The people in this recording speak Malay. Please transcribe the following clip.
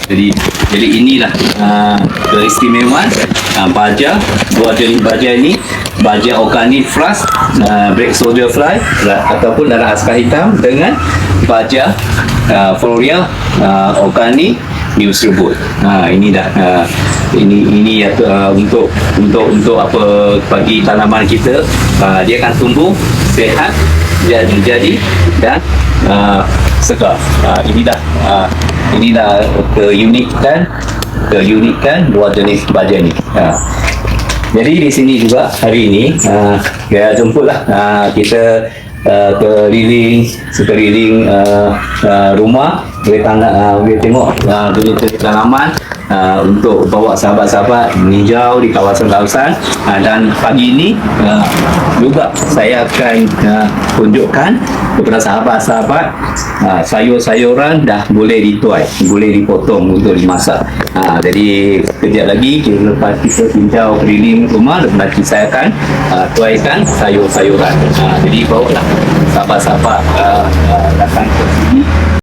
jadi inilah keistimewaan baja, dua jenis baja ini, baja organic flash, black soldier fly ataupun darah askar hitam dengan baja floria organic news rebut. Ini dah ini untuk apa bagi tanaman kita, dia akan tumbuh sehat jadi dan segar. Ini dah keunikan dua jenis baja ni. Jadi di sini juga hari ini saya jemputlah kita sekeliling rumah, boleh tengok jenis tanaman untuk bawa sahabat-sahabat meninjau di kawasan-kawasan. Dan pagi ini juga saya akan tunjukkan kepada sahabat-sahabat sayur-sayuran dah boleh dituai, boleh dipotong untuk dimasak. Jadi kejap lagi lepas kita tinjau keliling rumah, nanti saya akan tuaikan sayur-sayuran. Jadi bawalah sahabat-sahabat datang ke sini